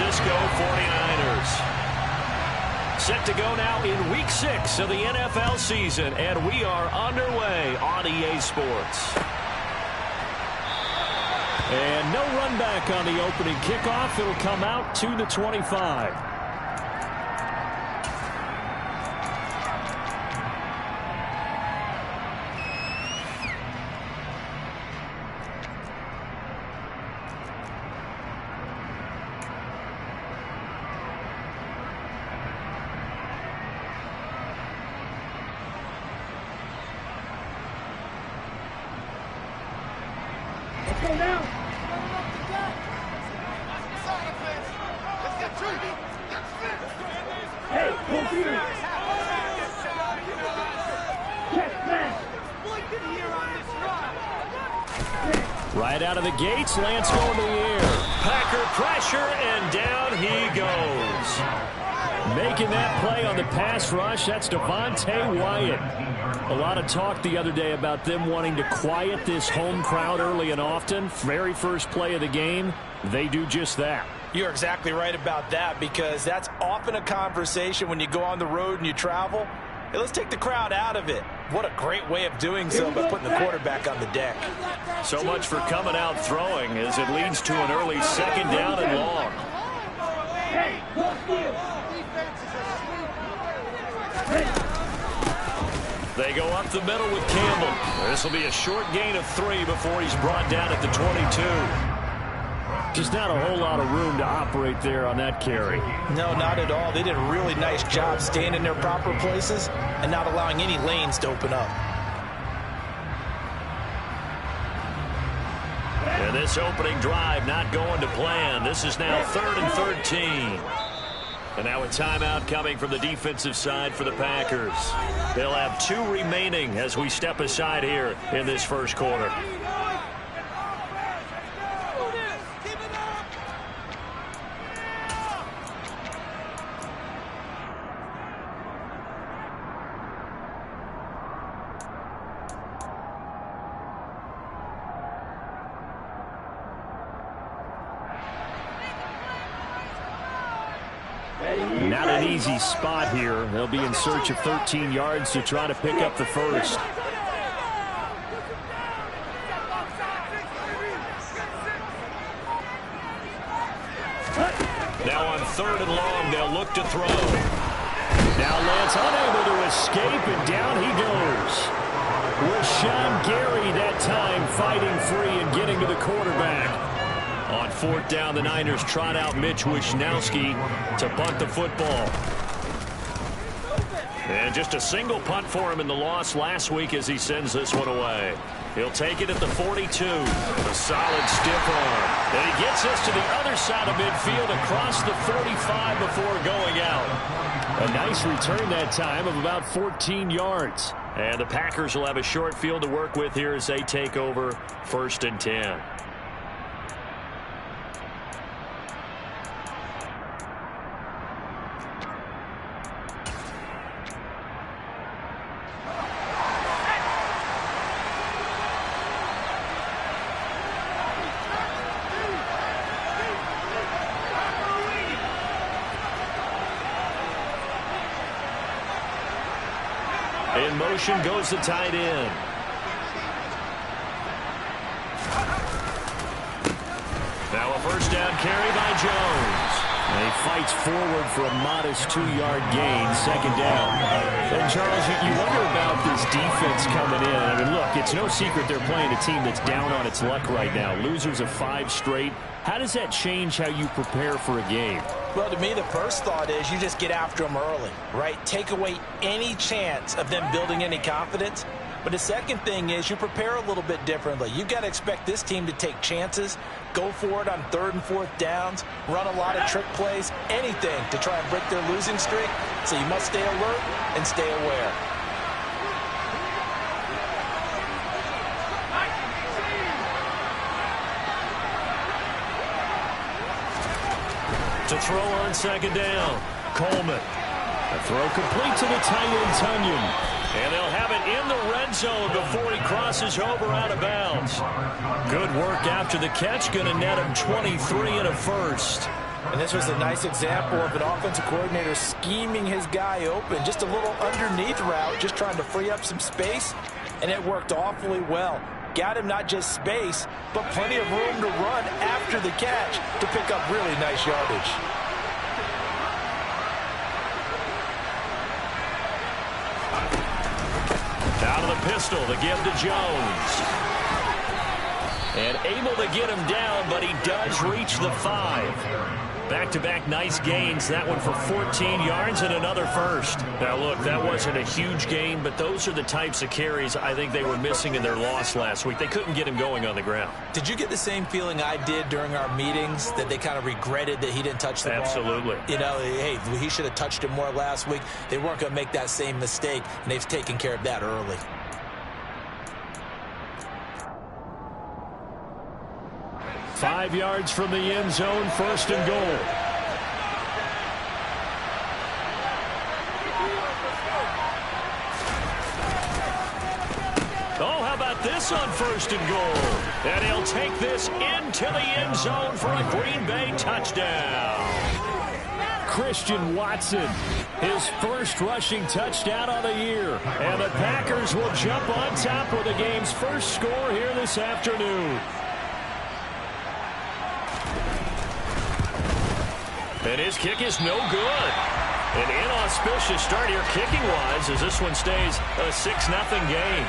Francisco 49ers. Set to go now in Week 6 of the NFL season, and we are underway on EA Sports. And no run back on the opening kickoff. It'll come out to the 25. Right out of the gates, Lance going to the air. Packer pressure, and down he goes. Making that play on the pass rush, that's Devontae Wyatt. A lot of talk the other day about them wanting to quiet this home crowd early and often. Very first play of the game, they do just that. You're exactly right about that, because that's often a conversation when you go on the road and you travel. Hey, let's take the crowd out of it. What a great way of doing so by putting the quarterback on the deck. So much for coming out throwing as it leads to an early second down and long. They go up the middle with Campbell. This will be a short gain of 3 before he's brought down at the 22. Just not a whole lot of room to operate there on that carry. No, not at all. They did a really nice job staying in their proper places and not allowing any lanes to open up. And this opening drive not going to plan. This is now 3rd and 13. And now a timeout coming from the defensive side for the Packers. They'll have 2 remaining as we step aside here in this first quarter. Not an easy spot here. They'll be in search of 13 yards to try to pick up the first. Now on 3rd and long, they'll look to throw. Now Lance unable to escape, and down he goes. Rashawn Gary that time fighting free and getting to the quarterback. On 4th down, the Niners trot out Mitch Wishnowski to punt the football. And just a single punt for him in the loss last week as he sends this one away. He'll take it at the 42. A solid stiff arm. And he gets us to the other side of midfield across the 45 before going out. A nice return that time of about 14 yards. And the Packers will have a short field to work with here as they take over 1st and 10. In motion goes the tight end. Now a first down carry by Jones. And he fights forward for a modest 2-yard gain, 2nd down. And Charles, you wonder about this defense coming in. I mean, look, it's no secret they're playing a team that's down on its luck right now. Losers of 5 straight. How does that change how you prepare for a game? Well, to me, the first thought is you just get after them early, right? Take away any chance of them building any confidence. But the second thing is you prepare a little bit differently. You've got to expect this team to take chances, go for it on 3rd and 4th downs, run a lot of trick plays, anything to try and break their losing streak. So you must stay alert and stay aware. To throw on 2nd down, Coleman. A throw complete to the tight end, Tunyon. And they'll have it in the red zone before he crosses over out of bounds. Good work after the catch. Going to net him 23 and a first. And this was a nice example of an offensive coordinator scheming his guy open. Just a little underneath route, just trying to free up some space, and it worked awfully well. Got him not just space, but plenty of room to run after the catch to pick up really nice yardage. Out of the pistol, the give to Jones. And able to get him down, but he does reach the 5. Back-to-back nice gains. That one for 14 yards and another first. Now, look, that wasn't a huge gain, but those are the types of carries I think they were missing in their loss last week. They couldn't get him going on the ground. Did you get the same feeling I did during our meetings, that they kind of regretted that he didn't touch the ball? Absolutely. You know, hey, he should have touched it more last week. They weren't going to make that same mistake, and they've taken care of that early. Five yards from the end zone, first and goal. Oh, how about this on first and goal? And he'll take this into the end zone for a Green Bay touchdown. Christian Watson, his first rushing touchdown on the year. And the Packers will jump on top with the game's first score here this afternoon. And his kick is no good. An inauspicious start here kicking-wise as this one stays a 6-0 game.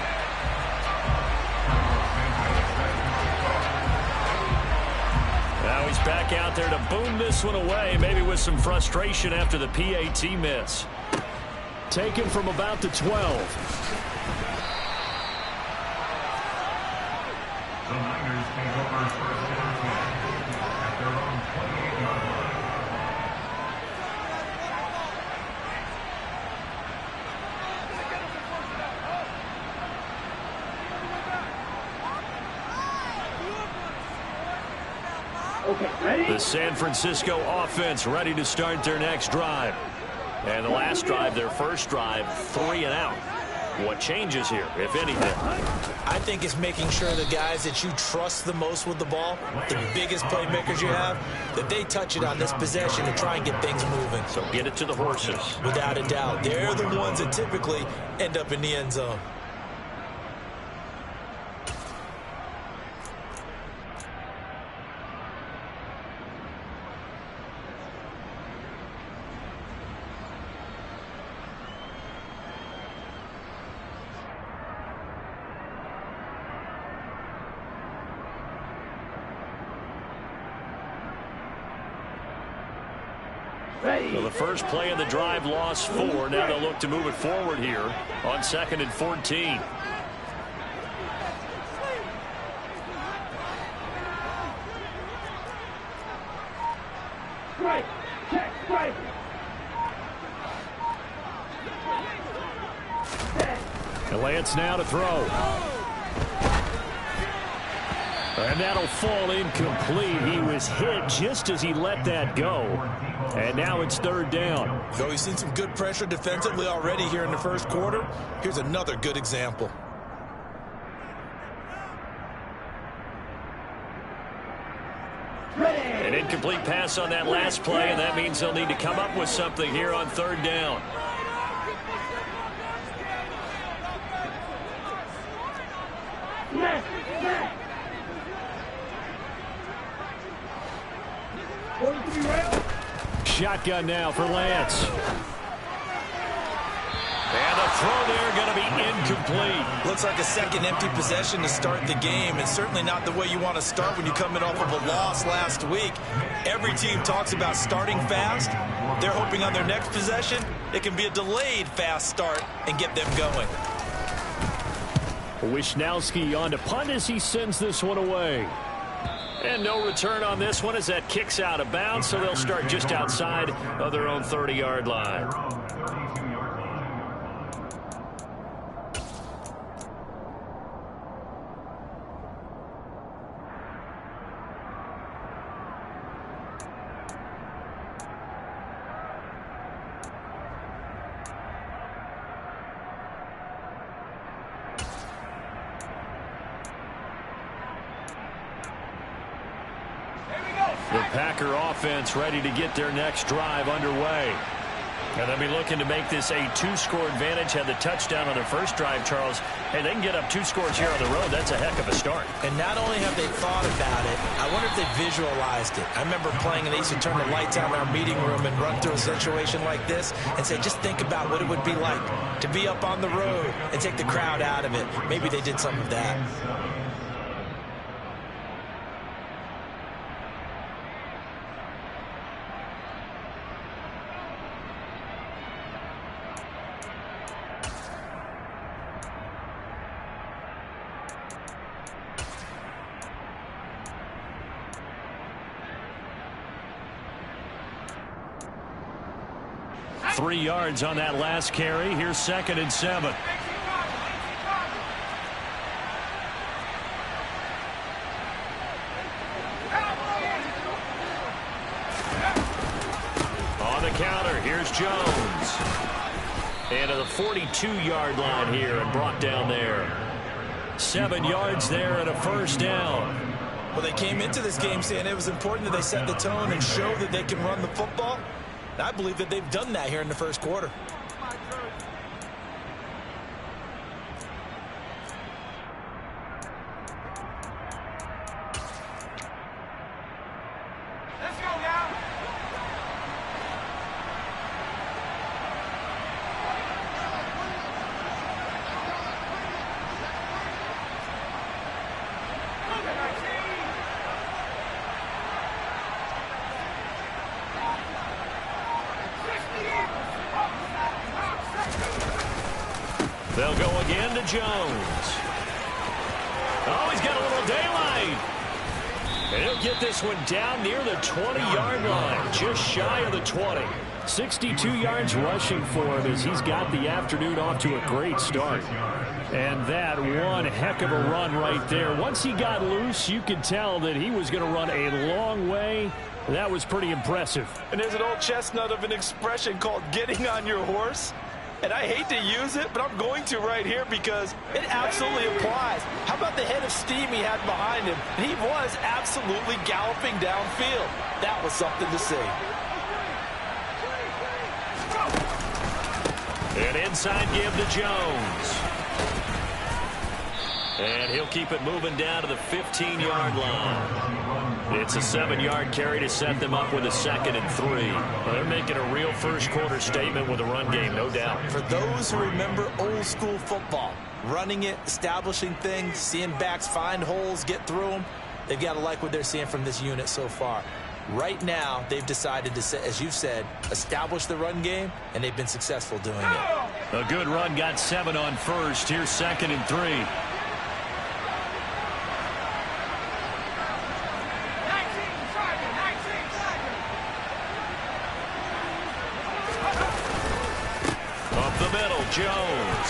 Now he's back out there to boom this one away, maybe with some frustration after the PAT miss. Taken from about the 12. The Niners take over first down at their own 28-yard line. The San Francisco offense ready to start their next drive. And the last drive, their first drive, 3 and out. What changes here, if anything? I think it's making sure the guys that you trust the most with the ball, the biggest playmakers you have, that they touch it on this possession to try and get things moving. So get it to the horses. Without a doubt. They're the ones that typically end up in the end zone. Well, the first play of the drive lost 4. Now they'll look to move it forward here on 2nd and 14. Strike. Check. Strike. And Lance now to throw. And that'll fall incomplete. He was hit just as he let that go. And now it's 3rd down. Though he's seen some good pressure defensively already here in the first quarter, here's another good example. An incomplete pass on that last play, and that means they'll need to come up with something here on 3rd down. Shotgun now for Lance. And the throw there going to be incomplete. Looks like a second empty possession to start the game, and certainly not the way you want to start when you're coming off of a loss last week. Every team talks about starting fast. They're hoping on their next possession it can be a delayed fast start and get them going. Wisnowski on to punt as he sends this one away. And no return on this one as that kicks out of bounds, so they'll start just outside of their own 30-yard line. The Packer offense ready to get their next drive underway. And they'll be looking to make this a two-score advantage. Had the touchdown on their first drive, Charles. Hey, they can get up 2 scores here on the road. That's a heck of a start. And not only have they thought about it, I wonder if they visualized it. I remember playing, and they used to turn the lights out in our meeting room and run through a situation like this and say, just think about what it would be like to be up on the road and take the crowd out of it. Maybe they did some of that. Three yards on that last carry. Here's 2nd and 7. On the counter, here's Jones. And to the 42-yard line here and brought down there. 7 yards there and a first down. Well, they came into this game saying it was important that they set the tone and show that they can run the football. I believe that they've done that here in the first quarter. Let's go now. They'll go again to Jones. Oh, he's got a little daylight. And he'll get this one down near the 20-yard line, just shy of the 20. 62 yards rushing for him as he's got the afternoon off to a great start. And that one heck of a run right there. Once he got loose, you could tell that he was going to run a long way. That was pretty impressive. And there's an old chestnut of an expression called getting on your horse. And I hate to use it, but I'm going to right here because it absolutely applies. How about the head of steam he had behind him? He was absolutely galloping downfield. That was something to see. An inside give to Jones. And he'll keep it moving down to the 15-yard line. It's a 7-yard carry to set them up with a 2nd and 3. Well, they're making a real first-quarter statement with a run game, no doubt. For those who remember old-school football, running it, establishing things, seeing backs find holes, get through them, they've got to like what they're seeing from this unit so far. Right now, they've decided to, as you've said, establish the run game, and they've been successful doing it. A good run, got 7 on first. Here's 2nd and 3. Jones.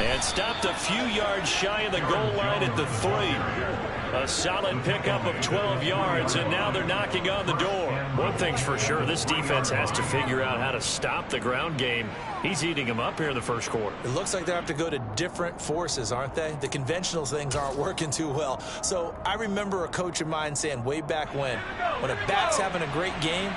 And stopped a few yards shy of the goal line at the 3. A solid pickup of 12 yards, and now they're knocking on the door. One thing's for sure, this defense has to figure out how to stop the ground game. He's eating them up here in the first quarter. It looks like they have to go to different forces, aren't they? The conventional things aren't working too well. So I remember a coach of mine saying way back when a back's having a great game,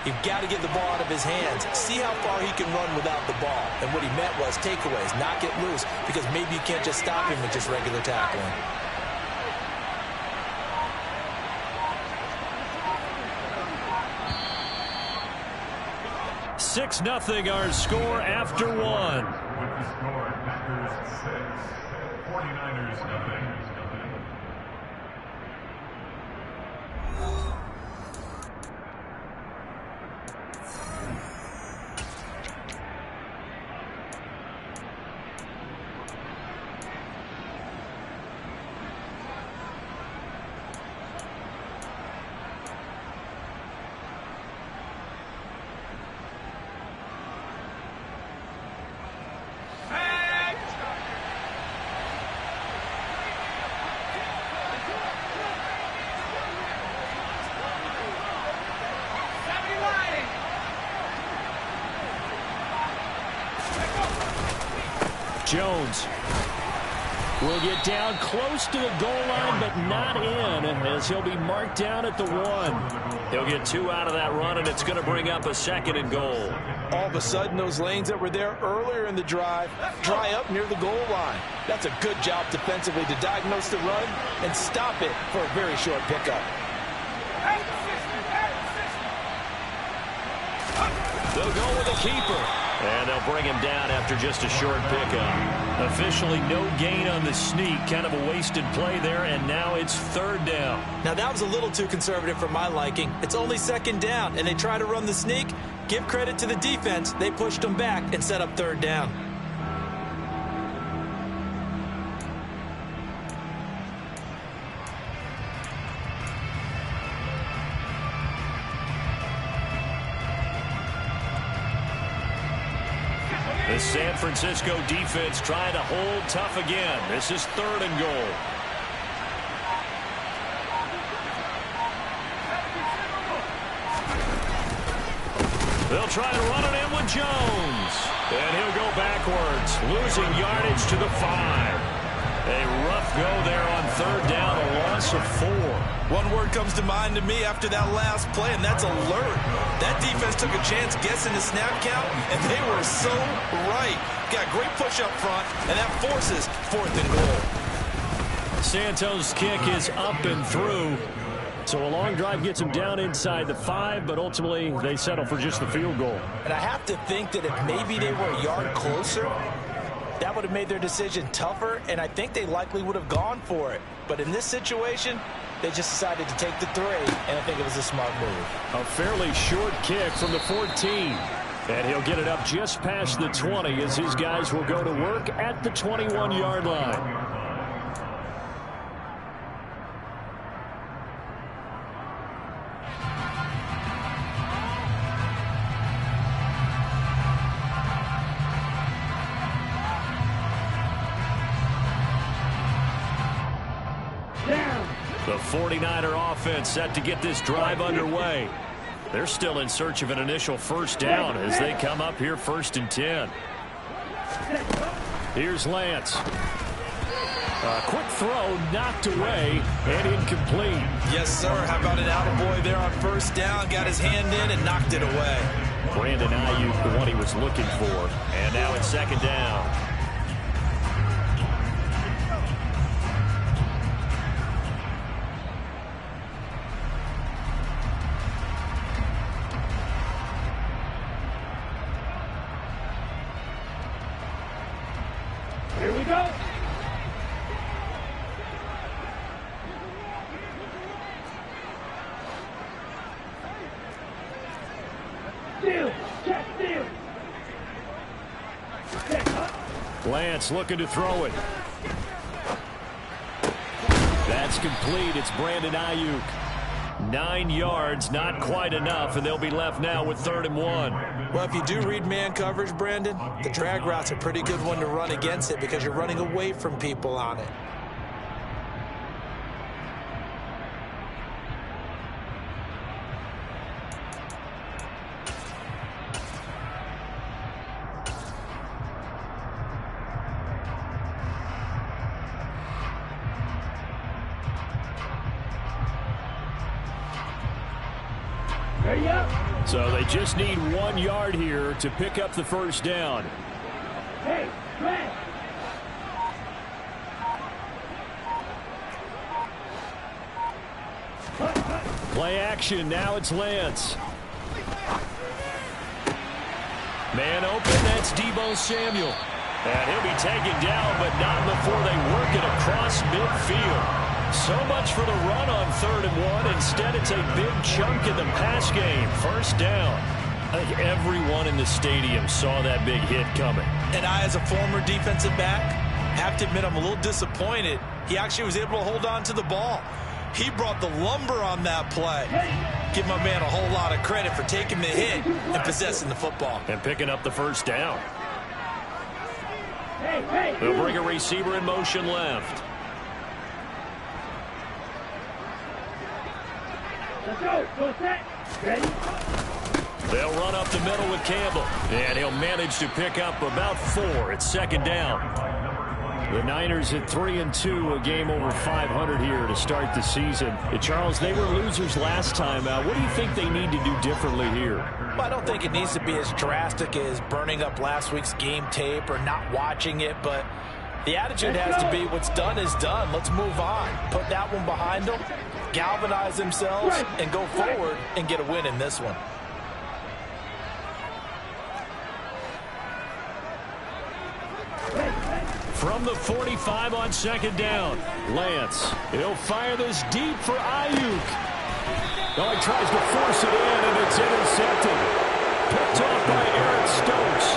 you've got to get the ball out of his hands. See how far he can run without the ball. And what he meant was takeaways, knock it loose, because maybe you can't just stop him with just regular tackling. Six nothing our score after one. With the score, Packers 6, 49ers nothing. Jones will get down close to the goal line, but not in, as he'll be marked down at the 1. He'll get 2 out of that run, and it's going to bring up a 2nd and goal. All of a sudden, those lanes that were there earlier in the drive dry up near the goal line. That's a good job defensively to diagnose the run and stop it for a very short pickup. They'll go with a keeper. And they'll bring him down after just a short pickup. Officially no gain on the sneak. Kind of a wasted play there, and now it's 3rd down. Now, that was a little too conservative for my liking. It's only 2nd down, and they try to run the sneak. Give credit to the defense. They pushed them back and set up 3rd down. The San Francisco defense trying to hold tough again. This is 3rd and goal. They'll try to run it in with Jones. And he'll go backwards, losing yardage to the 5. A rough go there on 3rd down, a loss of 4. One word comes to mind to me after that last play, and that's alert. That defense took a chance guessing the snap count, and they were so right. Got great push up front, and that forces 4th and goal. Santos' kick is up and through. So a long drive gets them down inside the 5, but ultimately they settle for just the field goal. And I have to think that if maybe they were a yard closer, that would have made their decision tougher, and I think they likely would have gone for it. But in this situation, they just decided to take the 3, and I think it was a smart move. A fairly short kick from the 14. And he'll get it up just past the 20 as his guys will go to work at the 21-yard line. The 49er offense set to get this drive underway. They're still in search of an initial 1st down as they come up here 1st and 10. Here's Lance. A quick throw knocked away and incomplete. Yes, sir. How about an attaboy there on 1st down? Got his hand in and knocked it away. Brandon Ayuk, the one he was looking for. And now it's 2nd down. Here we go. Lance looking to throw it. That's complete. It's Brandon Ayuk. 9 yards, not quite enough, and they'll be left now with 3rd and 1. Well, if you do read man coverage, Brandon, the drag route's a pretty good one to run against it because you're running away from people on it. So they just need 1 yard here to pick up the 1st down. Hey, man. Play action. Now it's Lance. Man open. That's Deebo Samuel. And he'll be taken down, but not before they work it across midfield. So much for the run on 3rd and 1. Instead, it's a big chunk in the pass game. 1st down. I think everyone in the stadium saw that big hit coming. And I, as a former defensive back, have to admit I'm a little disappointed. He actually was able to hold on to the ball. He brought the lumber on that play. Give my man a whole lot of credit for taking the hit and possessing the football. And picking up the 1st down. Hey. They'll bring a receiver in motion left. Let's go. Go set. Ready? They'll run up the middle with Campbell. And he'll manage to pick up about 4. It's 2nd down. The Niners at 3-2, a game over 500 here to start the season. Charles, they were losers last time out. What do you think they need to do differently here? Well, I don't think it needs to be as drastic as burning up last week's game tape or not watching it, but the attitude has to be what's done is done. Let's move on. Put that one behind them, galvanize themselves, and go forward and get a win in this one. From the 45 on second down, Lance. He'll fire this deep for Ayuk. No, he tries to force it in, and it's intercepted. Picked off by Eric Stokes.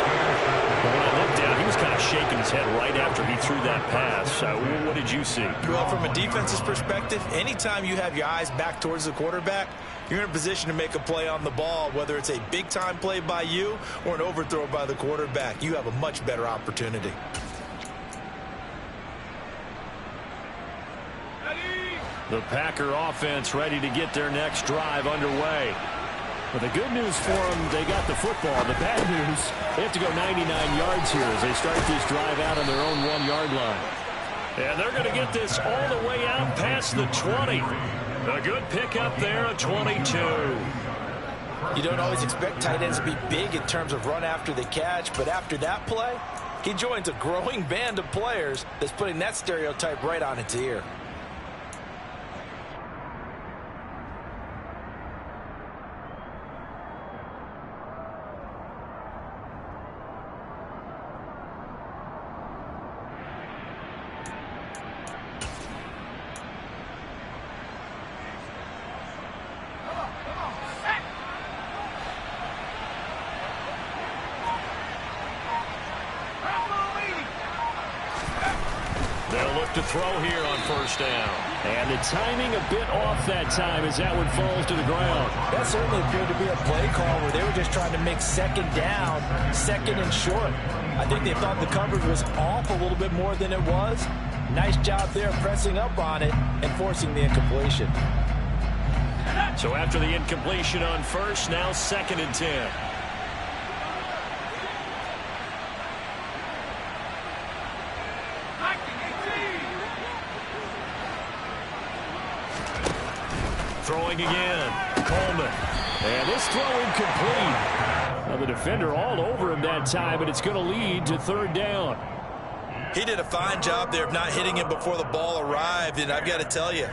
But when I looked down, he was kind of shaking his head right after he threw that pass. What did you see? Well, from a defense's perspective, anytime you have your eyes back towards the quarterback, you're in a position to make a play on the ball, whether it's a big-time play by you or an overthrow by the quarterback. You have a much better opportunity. The Packer offense ready to get their next drive underway. But the good news for them, they got the football. The bad news, they have to go 99 yards here as they start this drive out on their own 1-yard line. And they're going to get this all the way out past the 20. A good pickup there, a 22. You don't always expect tight ends to be big in terms of run after the catch, but after that play, he joins a growing band of players that's putting that stereotype right on its ear. To throw here on first down. And the timing a bit off that time as that one falls to the ground. That certainly appeared to be a play call where they were just trying to make second down, second and short. I think they thought the coverage was off a little bit more than it was. Nice job there pressing up on it and forcing the incompletion. So after the incompletion on first, now 2nd and 10. Throwing again, Coleman. And this throw incomplete. Now the defender all over him that time, but it's going to lead to 3rd down. He did a fine job there of not hitting him before the ball arrived, and I've got to tell you,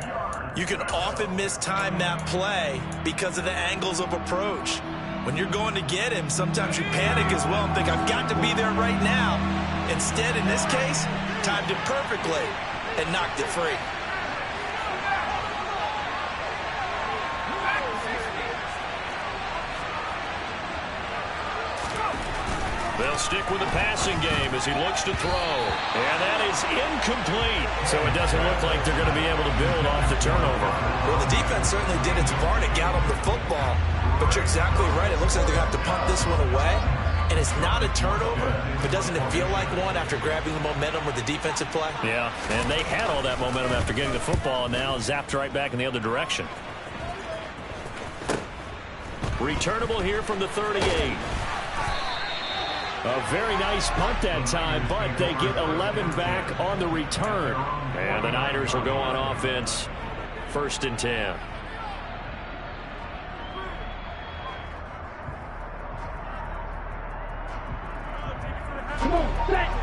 you can often mistime that play because of the angles of approach. When you're going to get him, sometimes you panic as well and think, I've got to be there right now. Instead, in this case, timed it perfectly and knocked it free. They'll stick with the passing game as he looks to throw. And that is incomplete. So it doesn't look like they're going to be able to build off the turnover. Well, the defense certainly did its part. It got them the football. But you're exactly right. It looks like they're going to have to punt this one away. And it's not a turnover, but doesn't it feel like one after grabbing the momentum with the defensive play? Yeah, and they had all that momentum after getting the football, and now zapped right back in the other direction. Returnable here from the 38. A very nice punt that time, but they get 11 back on the return. And the Niners will go on offense, 1st and 10.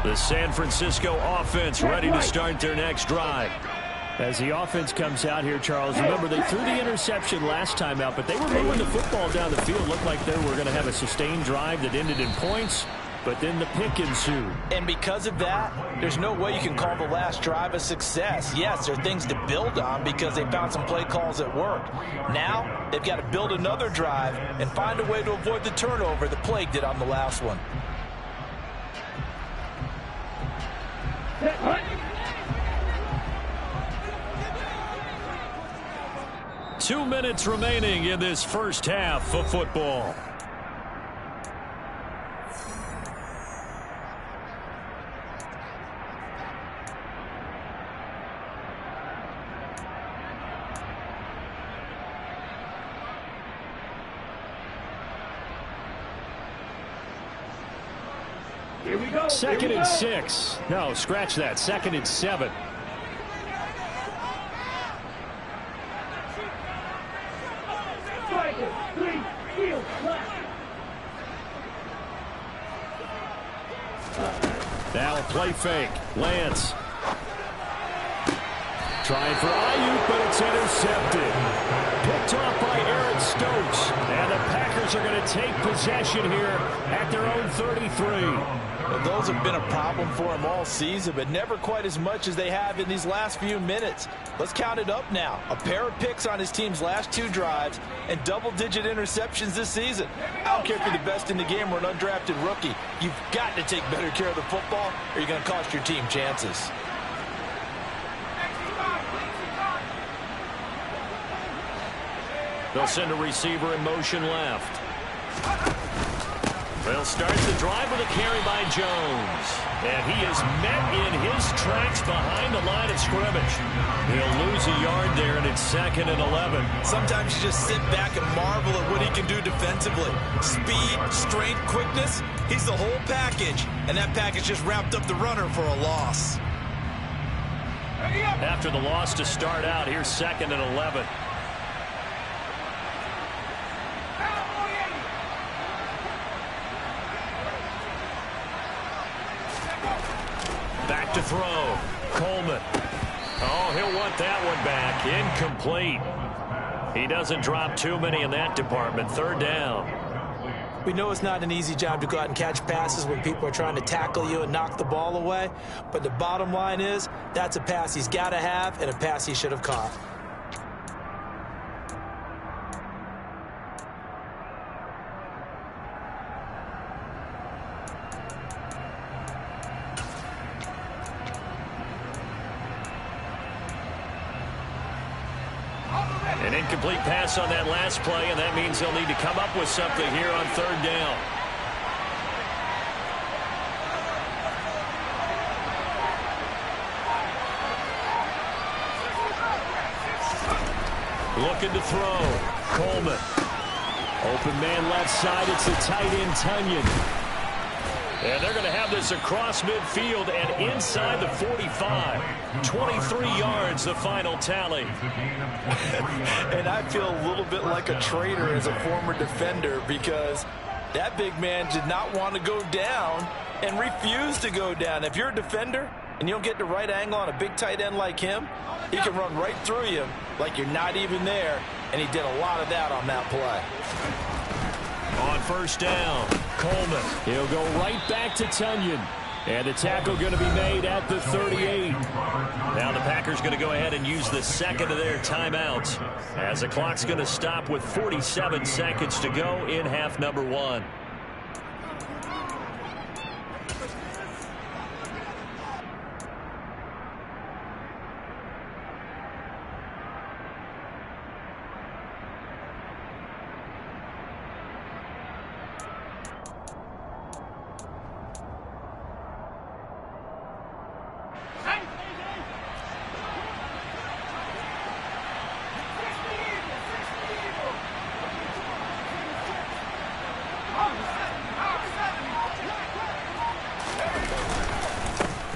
The San Francisco offense ready to start their next drive. As the offense comes out here, Charles, remember they threw the interception last time out, but they were moving the football down the field. Looked like they were going to have a sustained drive that ended in points. But then the pick ensued. And because of that, there's no way you can call the last drive a success. Yes, there are things to build on because they found some play calls that worked. Now, they've got to build another drive and find a way to avoid the turnover that plagued it on the last one. 2 minutes remaining in this first half of football. Here we go. Second and 6. No, scratch that. Second and 7. Striker, 3, field, left. Now a play fake. Lance. Trying for Ayuk, but it's intercepted. Picked off by Aaron Stokes. And the Packers are going to take possession here at their own 33. Well, those have been a problem for him all season, but never quite as much as they have in these last few minutes. Let's count it up now. A pair of picks on his team's last 2 drives and double-digit interceptions this season. I don't care if you're the best in the game or an undrafted rookie. You've got to take better care of the football or you're going to cost your team chances. They'll send a receiver in motion left. They'll start the drive with a carry by Jones. And he is met in his tracks behind the line of scrimmage. He'll lose a yard there, and it's 2nd and 11. Sometimes you just sit back and marvel at what he can do defensively. Speed, strength, quickness, he's the whole package. And that package just wrapped up the runner for a loss. After the loss to start out, here's 2nd and 11. Back to throw. Coleman. Oh, he'll want that one back. Incomplete. He doesn't drop too many in that department. 3rd down. We know it's not an easy job to go out and catch passes when people are trying to tackle you and knock the ball away. But the bottom line is, that's a pass he's got to have and a pass he should have caught. An incomplete pass on that last play, and that means they'll need to come up with something here on 3rd down. Looking to throw. Coleman. Open man left side. It's the tight end, Tunyon. And they're going to have this across midfield and inside the 45. 23 yards, the final tally. And I feel a little bit like a traitor as a former defender because that big man did not want to go down and refused to go down. If you're a defender and you don't get the right angle on a big tight end like him, he can run right through you like you're not even there, and he did a lot of that on that play. On 1st down, Coleman. He'll go right back to Tunyon. And the tackle going to be made at the 38. Now the Packers going to go ahead and use the 2nd of their timeouts as the clock's going to stop with 47 seconds to go in half number 1.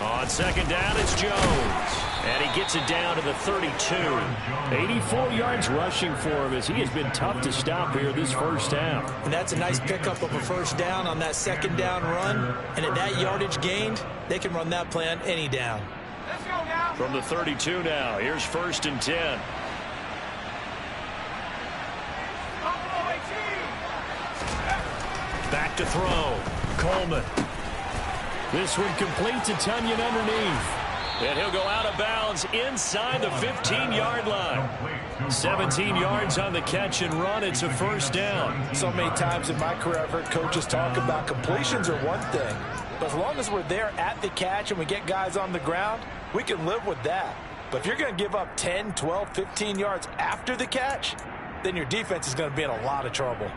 On 2nd down, it's Jones. And he gets it down to the 32. 84 yards rushing for him as he has been tough to stop here this 1st half. And that's a nice pickup of a 1st down on that 2nd down run. And at that yardage gained, they can run that play on any down. From the 32 now, here's 1st and 10. Back to throw. Coleman. This one complete to Tunyon underneath. And he'll go out of bounds inside the 15-yard line. 17 yards on the catch and run. It's a 1st down. So many times in my career I've heard coaches talk about completions are one thing. But as long as we're there at the catch and we get guys on the ground, we can live with that. But if you're going to give up 10, 12, 15 yards after the catch, then your defense is going to be in a lot of trouble.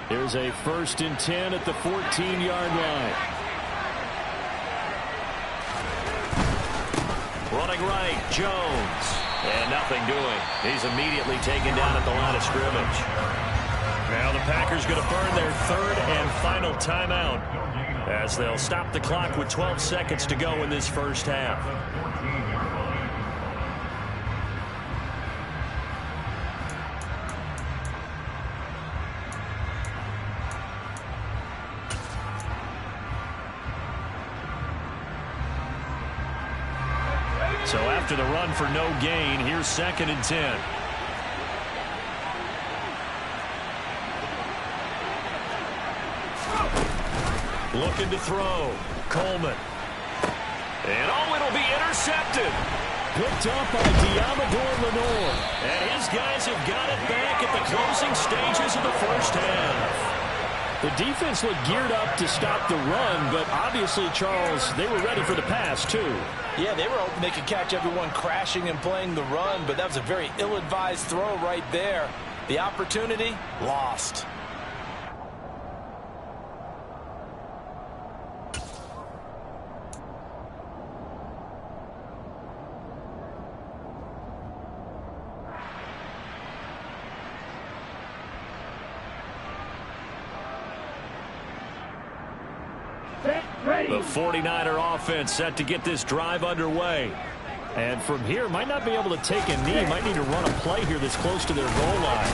Here's a 1st and 10 at the 14-yard line. Running right, Jones. And nothing doing. He's immediately taken down at the line of scrimmage. Now the Packers going to burn their third and final timeout as they'll stop the clock with 12 seconds to go in this first half. So after the run for no gain, here's 2nd and 10. Looking to throw. Coleman. And it'll be intercepted. Picked up by Diamador Lenore. And his guys have got it back at the closing stages of the first half. The defense looked geared up to stop the run, but obviously, Charles, they were ready for the pass, too. Yeah, they were hoping they could catch everyone crashing and playing the run, but that was a very ill-advised throw right there. The opportunity, lost. The 49er offense set to get this drive underway. And from here, might not be able to take a knee. Might need to run a play here that's close to their goal line.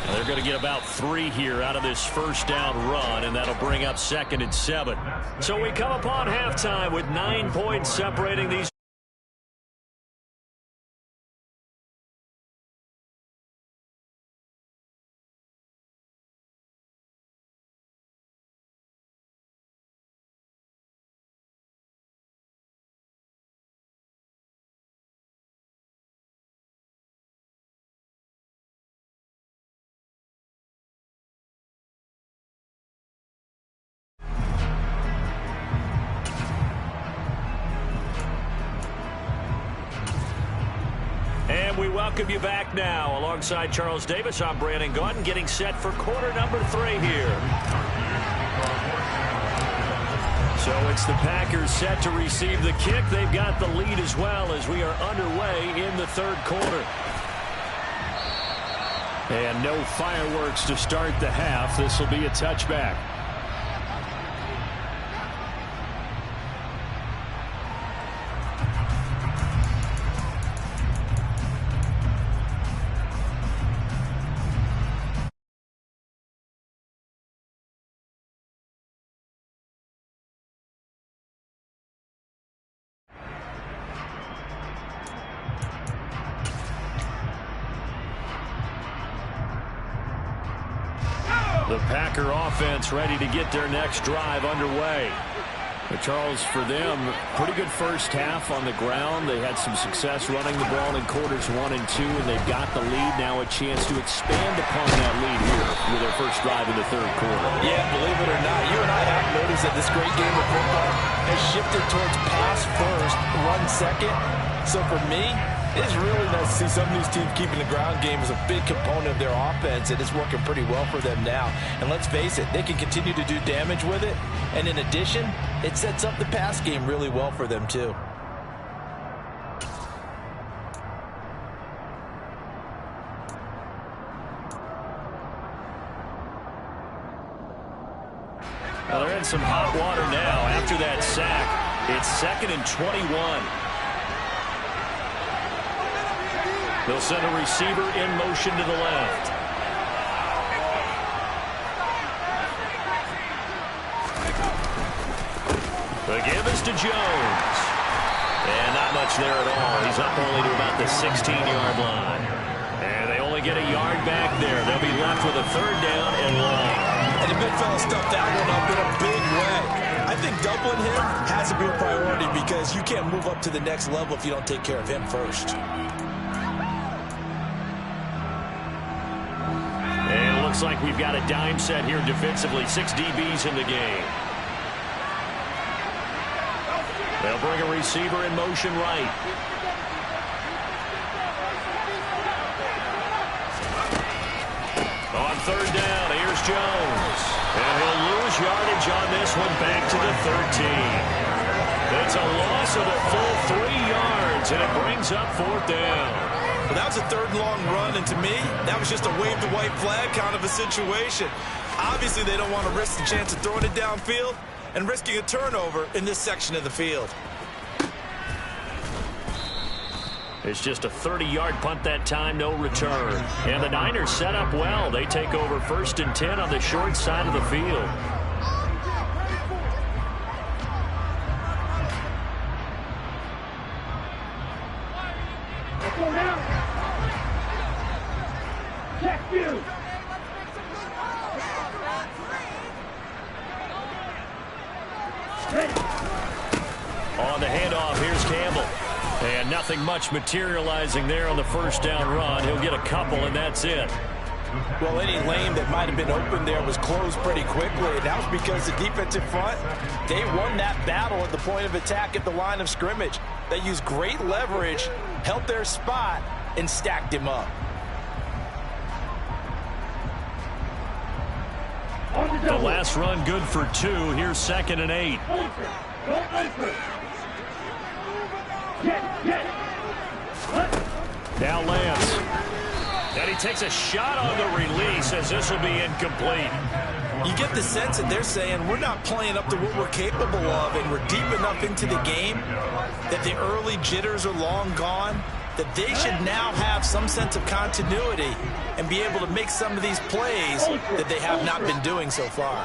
They're going to get about 3 here out of this first down run, and that'll bring up 2nd and 7. So we come upon halftime with 9 points separating these. And we welcome you back now. Alongside Charles Davis, I'm Brandon Gaudin, getting set for quarter number 3 here. So it's the Packers set to receive the kick. They've got the lead as well as we are underway in the 3rd quarter. And no fireworks to start the half. This will be a touchback. The Packer offense ready to get their next drive underway. But Charles, for them, pretty good first half on the ground. They had some success running the ball in quarters 1 and 2, and they've got the lead. Now a chance to expand upon that lead here with their first drive in the 3rd quarter. Yeah, believe it or not, you and I have noticed that this great game of football has shifted towards pass first, run second. So for me, it's really nice to see some of these teams keeping the ground game as a big component of their offense, and it's working pretty well for them now. And let's face it, they can continue to do damage with it. And in addition, it sets up the pass game really well for them, too. Well, they're in some hot water now after that sack. It's 2nd and 21. They'll send a receiver in motion to the left. The give is to Jones. And not much there at all. He's up only to about the 16-yard line. And they only get a yard back there. They'll be left with a 3rd down and long. And the big fella stuffed that one up in a big way. I think doubling him has to be a priority because you can't move up to the next level if you don't take care of him first. And it looks like we've got a dime set here defensively. 6 DBs in the game. They'll bring a receiver in motion right. On 3rd down, here's Jones. And he'll lose yardage on this one back to the 13. It's a loss of a full 3 yards. yards, and it brings up 4th down. Well, that was a 3rd and long run, and to me, that was just a wave the white flag kind of a situation. Obviously, they don't want to risk the chance of throwing it downfield and risking a turnover in this section of the field. It's just a 30-yard punt that time, no return. And the Niners set up well. They take over 1st and 10 on the short side of the field. Go down. Check you. On the handoff, here's Campbell. And nothing much materializing there on the 1st down run. He'll get a couple, and that's it. Well, any lane that might have been open there was closed pretty quickly, and that was because the defensive front, they won that battle at the point of attack at the line of scrimmage. They used great leverage, held their spot, and stacked him up. The last run good for 2. Here's 2nd and 8. Now Lance. And he takes a shot on the release as this will be incomplete. You get the sense that they're saying we're not playing up to what we're capable of, and we're deep enough into the game that the early jitters are long gone, that they should now have some sense of continuity and be able to make some of these plays that they have not been doing so far.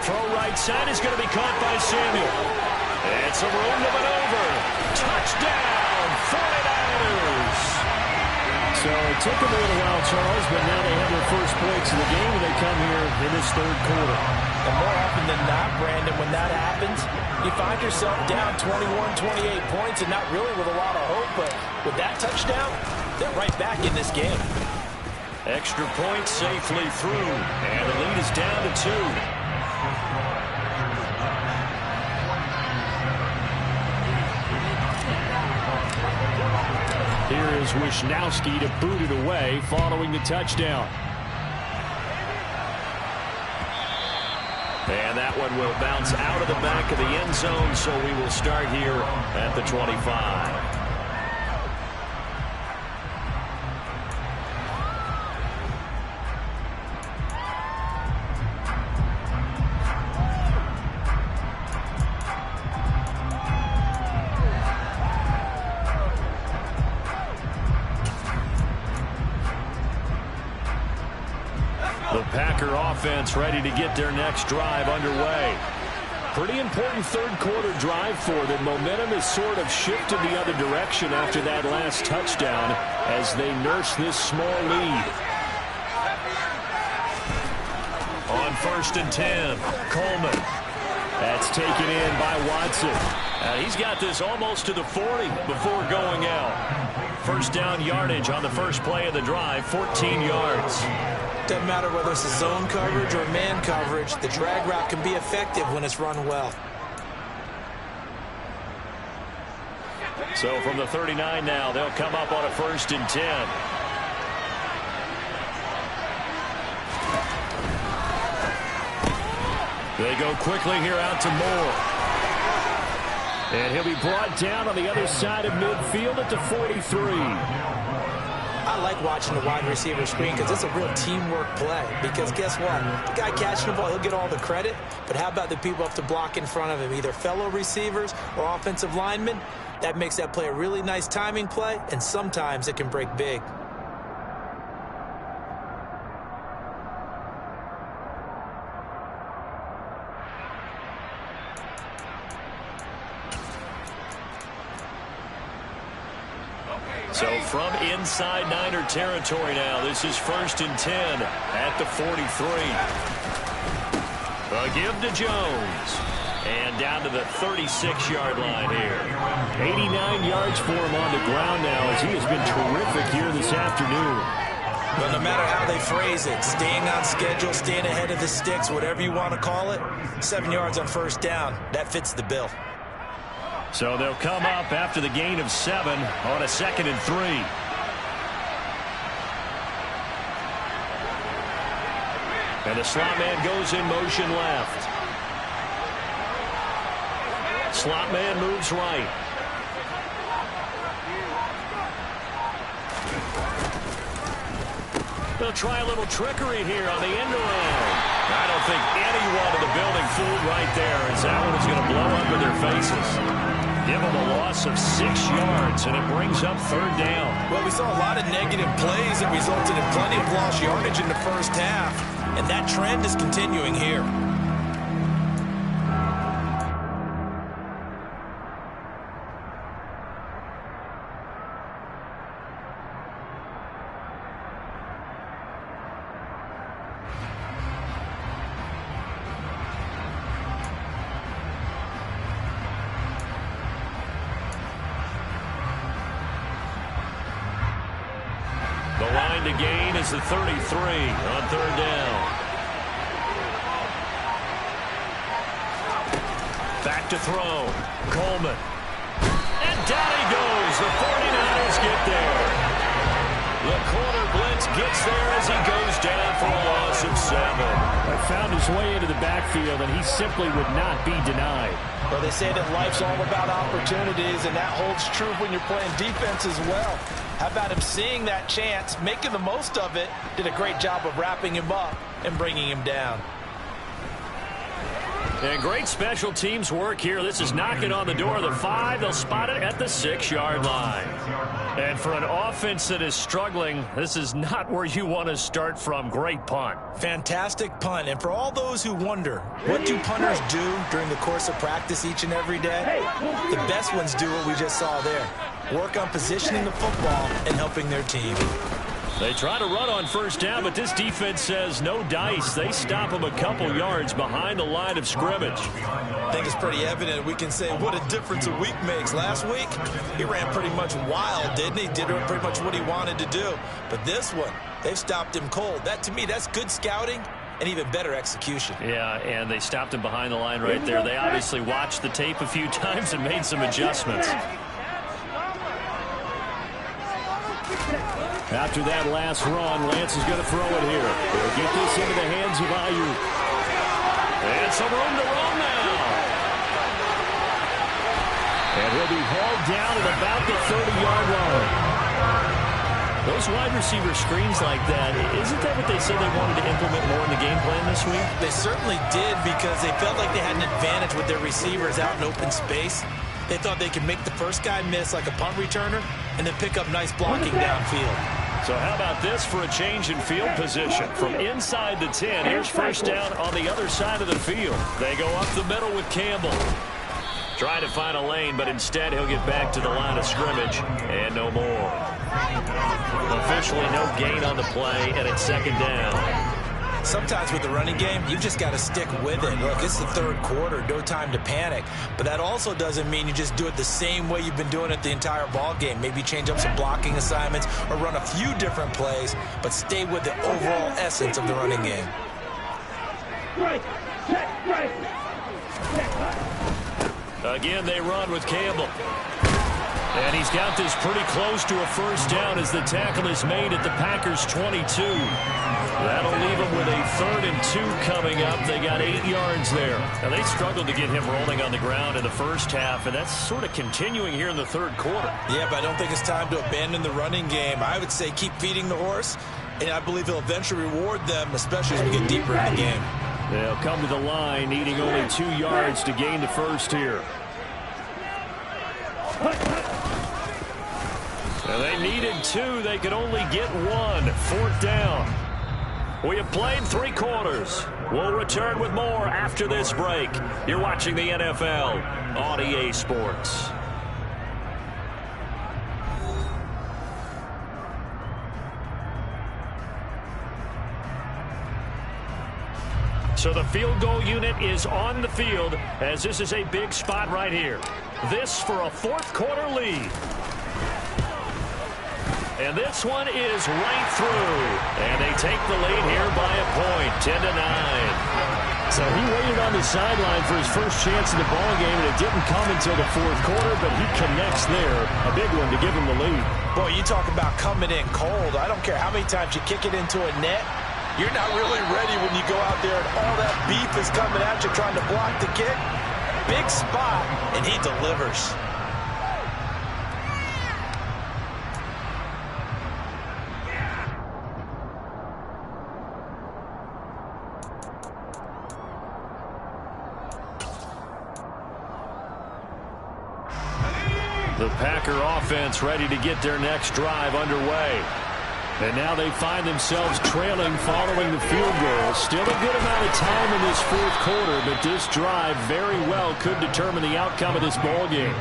Throw right side is going to be caught by Samuel. It's a room to maneuver. Touchdown, 49ers. So it took them a little while, Charles, but now they have their first points of the game, and they come here in this 3rd quarter. And more often than not, Brandon, when that happens, you find yourself down 21, 28 points, and not really with a lot of hope, but with that touchdown, they're right back in this game. Extra point safely through, and the lead is down to 2. Here is Wisnowski to boot it away following the touchdown. And that one will bounce out of the back of the end zone, so we will start here at the 25. The Packer offense ready to get their next drive underway. Pretty important 3rd quarter drive for them. Momentum has sort of shifted the other direction after that last touchdown as they nurse this small lead. On 1st and 10, Coleman. That's taken in by Watson. He's got this almost to the 40 before going out. 1st down yardage on the first play of the drive, 14 yards. Doesn't matter whether it's a zone coverage or man coverage, the drag route can be effective when it's run well. So from the 39 now, they'll come up on a 1st and 10. They go quickly here out to Moore. And he'll be brought down on the other side of midfield at the 43. I like watching the wide receiver screen because it's a real teamwork play. Because guess what? The guy catching the ball, he'll get all the credit. But how about the people up to block in front of him, either fellow receivers or offensive linemen? That makes that play a really nice timing play, and sometimes it can break big. So from inside Niner territory now, this is 1st and 10 at the 43. A give to Jones. And down to the 36-yard line here. 89 yards for him on the ground now as he has been terrific here this afternoon. But no matter how they phrase it, staying on schedule, staying ahead of the sticks, whatever you want to call it, 7 yards on 1st down, that fits the bill. So they'll come up after the gain of 7 on a 2nd and 3. And the slot man goes in motion left. slot man moves right. They'll try a little trickery here on the end around. I don't think anyone in the building fooled right there, as that one is going to blow up in their faces. Give them a loss of 6 yards, and it brings up 3rd down. Well, we saw a lot of negative plays that resulted in plenty of lost yardage in the first half, and that trend is continuing here. The line to gain is the 33 on 3rd down. Back to throw. Coleman. And down he goes. The 49ers get there. The corner blitz gets there as he goes down for a loss of 7. Found his way into the backfield, and he simply would not be denied. Well, they say that life's all about opportunities, and that holds true when you're playing defense as well. How about him seeing that chance, making the most of it, did a great job of wrapping him up and bringing him down. And great special teams work here. This is knocking on the door of the 5. They'll spot it at the 6-yard line. And for an offense that is struggling, this is not where you want to start from. Great punt. Fantastic punt. And for all those who wonder, what do punters do during the course of practice each and every day? The best ones do what we just saw there. Work on positioning the football and helping their team. They try to run on 1st down, but this defense says no dice. They stop them a couple yards behind the line of scrimmage. I think it's pretty evident. We can say what a difference a week makes. Last week, he ran pretty much wild, didn't he? Did pretty much what he wanted to do. But this one, they've stopped him cold. That, to me, that's good scouting and even better execution. Yeah, and they stopped him behind the line right there. They obviously watched the tape a few times and made some adjustments. After that last run, Lance is going to throw it here. He'll get this into the hands of Ayuk. And some room to run now. And he'll be hauled down at about the 30-yard line. Those wide receiver screens like that, isn't that what they said they wanted to implement more in the game plan this week? They certainly did, because they felt like they had an advantage with their receivers out in open space. They thought they could make the first guy miss like a punt returner and then pick up nice blocking downfield. So how about this for a change in field position? From inside the 10, here's 1st down on the other side of the field. They go up the middle with Campbell. Trying to find a lane, but instead he'll get back to the line of scrimmage and no more. Officially no gain on the play, and it's 2nd down. Sometimes with the running game, you've just got to stick with it. Look, it's the 3rd quarter, no time to panic. But that also doesn't mean you just do it the same way you've been doing it the entire ball game. Maybe change up some blocking assignments or run a few different plays, but stay with the overall essence of the running game. Again, they run with Campbell. And he's got this pretty close to a 1st down as the tackle is made at the Packers' 22. That'll leave them with a 3rd and 2 coming up. They got 8 yards there. Now, they struggled to get him rolling on the ground in the first half, and that's sort of continuing here in the 3rd quarter. Yeah, but I don't think it's time to abandon the running game. I would say keep feeding the horse, and I believe he'll eventually reward them, especially as we get deeper in the game. They'll come to the line, needing only 2 yards to gain the first here. Well, they needed 2. They could only get 1. 4th down. We have played 3 quarters. We'll return with more after this break. You're watching the NFL on EA Sports. So the field goal unit is on the field, as this is a big spot right here. This for a 4th quarter lead. And this one is right through. And they take the lead here by a point, 10-9. So he waited on the sideline for his first chance in the ballgame, and it didn't come until the 4th quarter, but he connects there. A big one to give him the lead. Boy, you talk about coming in cold. I don't care how many times you kick it into a net. You're not really ready when you go out there and all that beef is coming at you trying to block the kick. big spot, and he delivers. The Packer offense ready to get their next drive underway. And now they find themselves trailing following the field goal. Still a good amount of time in this fourth quarter, but this drive very well could determine the outcome of this ball game.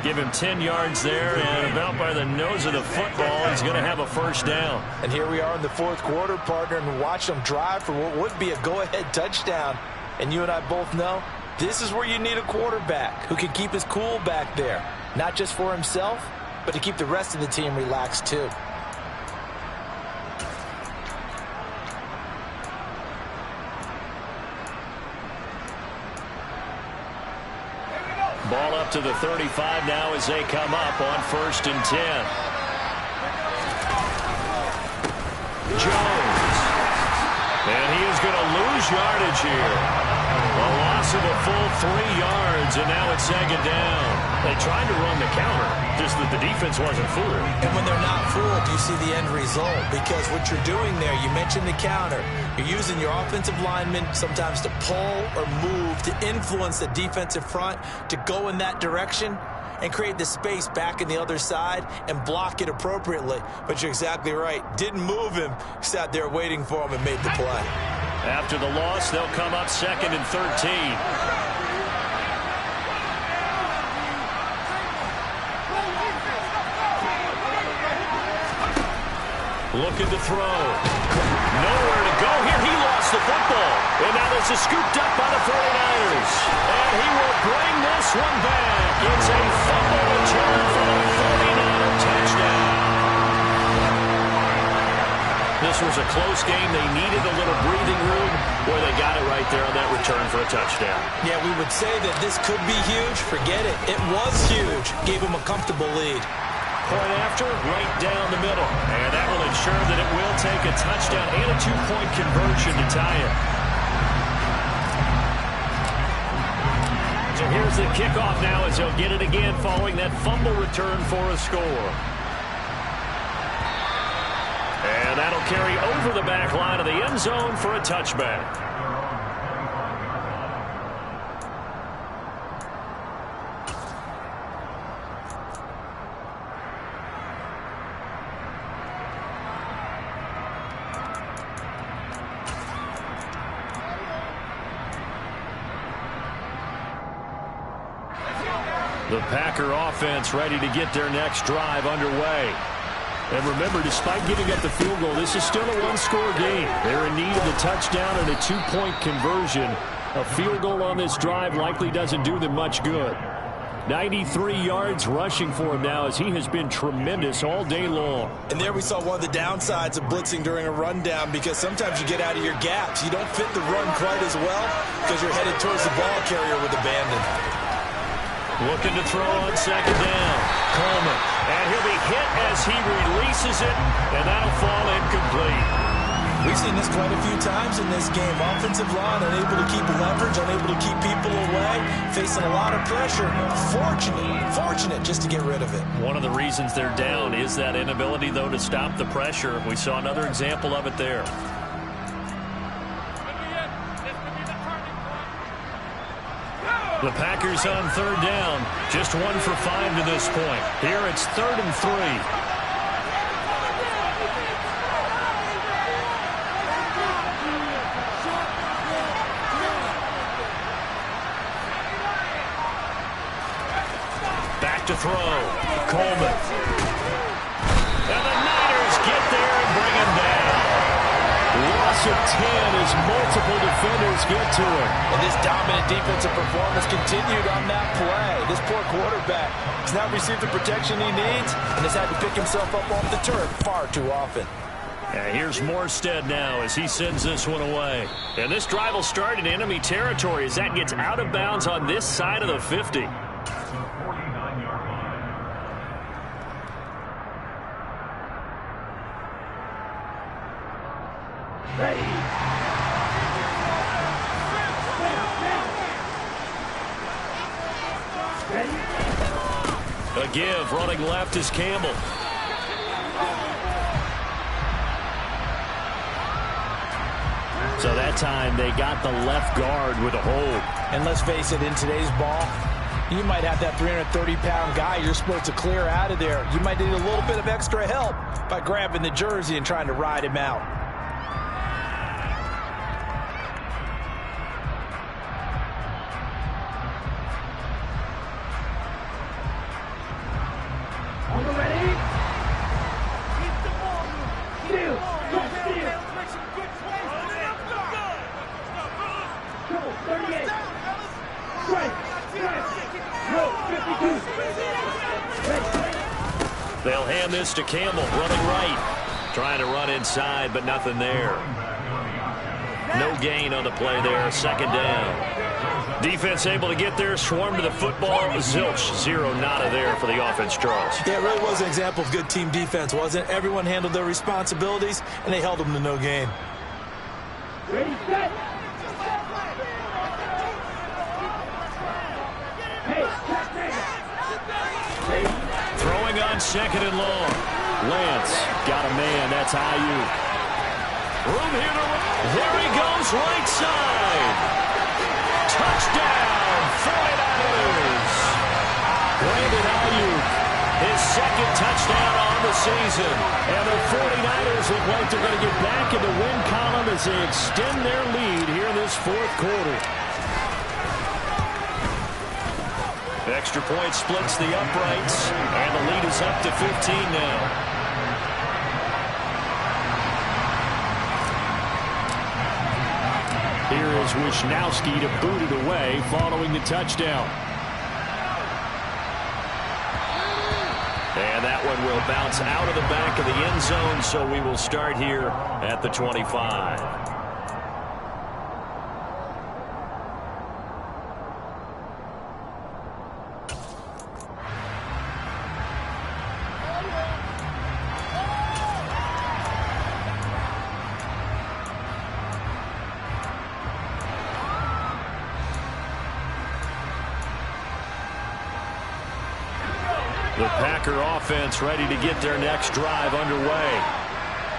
Give him 10 yards there, and about by the nose of the football, he's going to have a first down. And here we are in the fourth quarter, partner, and watch them drive for what would be a go-ahead touchdown. And you and I both know this is where you need a quarterback who can keep his cool back there. Not just for himself, but to keep the rest of the team relaxed too. Ball up to the 35 now as they come up on 1st and 10. Jones. And he is going to lose yardage here. A loss of a full 3 yards, and now it's 2nd down. They tried to run the counter, just that the defense wasn't fooled. And when they're not fooled, you see the end result. Because what you're doing there, you mentioned the counter. You're using your offensive linemen sometimes to pull or move, to influence the defensive front, to go in that direction and create the space back in the other side and block it appropriately. But you're exactly right. Didn't move him, sat there waiting for him and made the play. After the loss, they'll come up 2nd and 13. Looking to throw. Nowhere to go here. He lost the football. And now this is scooped up by the 49ers. And he will bring this one back. It's a fumble return for a 49er touchdown. This was a close game. They needed a little breathing room. Boy, they got it right there on that return for a touchdown. Yeah, we would say that this could be huge. Forget it. It was huge. Gave him a comfortable lead. Point after, right down the middle. And that will ensure that it will take a touchdown and a 2-point conversion to tie it. So here's the kickoff now as they'll get it again following that fumble return for a score. And that'll carry over the back line of the end zone for a touchback. The Packer offense ready to get their next drive underway. And remember, despite giving up the field goal, this is still a one-score game. They're in need of a touchdown and a 2-point conversion. A field goal on this drive likely doesn't do them much good. 93 yards rushing for him now as he has been tremendous all day long. And there we saw one of the downsides of blitzing during a rundown, because sometimes you get out of your gaps. You don't fit the run quite as well because you're headed towards the ball carrier with abandon. Looking to throw on 2nd down. Coleman. And he'll be hit as he releases it, and that'll fall incomplete. We've seen this quite a few times in this game. Offensive line unable to keep leverage, unable to keep people away, facing a lot of pressure. Fortunate just to get rid of it. One of the reasons they're down is that inability, though, to stop the pressure. We saw another example of it there. The Packers on 3rd down. Just 1 for 5 to this point. Here it's 3rd and 3. Back to throw. Coleman. And the Niners get there and bring him down. Loss of 10 as multiple defenders get to him. And this dominant defensive performance continued on that play. This poor quarterback has not received the protection he needs and has had to pick himself up off the turf far too often. And here's Morstead now as he sends this one away. And this drive will start in enemy territory as that gets out of bounds on this side of the 50. give. Running left is Campbell. So that time they got the left guard with a hold. And let's face it, in today's ball, you might have that 330-pound guy you're supposed to clear out of there. You might need a little bit of extra help by grabbing the jersey and trying to ride him out. On the ready? Keep the ball moving. Steal. Go steal. Trouble, 38. Strike. Roll, 52. They'll hand this to Campbell, running right. Trying to run inside, but nothing there. No gain on the play there. Second down. Defense able to get there, swarm to the football. Zilch, zero nada there for the offense, Charles. Yeah, it really was an example of good team defense, wasn't it? Everyone handled their responsibilities, and they held them to no gain. Ready, set. Hey, Throwing on second and long. Lance got a man. That's Ayuk. Room here to run. There he goes, right side. Touchdown, 49ers. Brandon Ayuk, his second touchdown on the season. And the 49ers look like they're going to get back in the win column as they extend their lead here in this fourth quarter. Extra point splits the uprights, and the lead is up to 15 now. Here is Wisnowski to boot it away following the touchdown. And that one will bounce out of the back of the end zone, so we will start here at the 25. The Packer offense ready to get their next drive underway.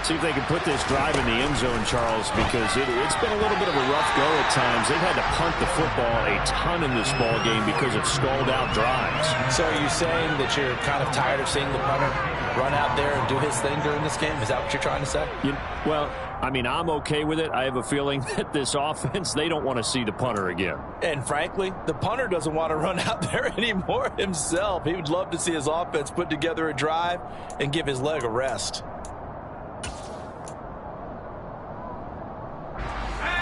See if they can put this drive in the end zone, Charles, because it's been a little bit of a rough go at times. They've had to punt the football a ton in this ball game because of stalled out drives. So are you saying that you're kind of tired of seeing the punter run out there and do his thing during this game? Is that what you're trying to say? Well, I mean, I'm okay with it. I have a feeling that this offense, they don't want to see the punter again. And frankly, the punter doesn't want to run out there anymore himself. He would love to see his offense put together a drive and give his leg a rest.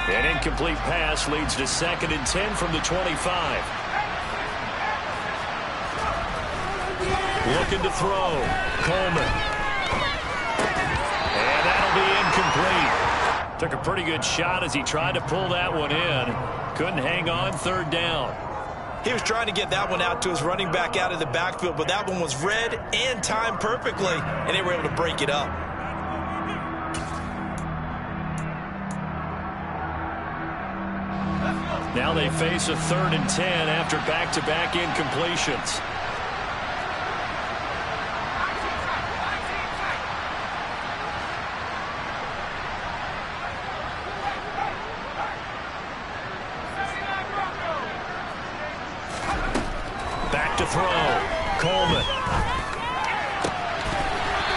An incomplete pass leads to 2nd and 10 from the 25. Looking to throw. Coleman. And that'll be incomplete. Took a pretty good shot as he tried to pull that one in. Couldn't hang on, 3rd down. He was trying to get that one out to his running back out of the backfield, but that one was read and timed perfectly, and they were able to break it up. Now they face a 3rd and 10 after back-to-back incompletions. Back to throw. Coleman.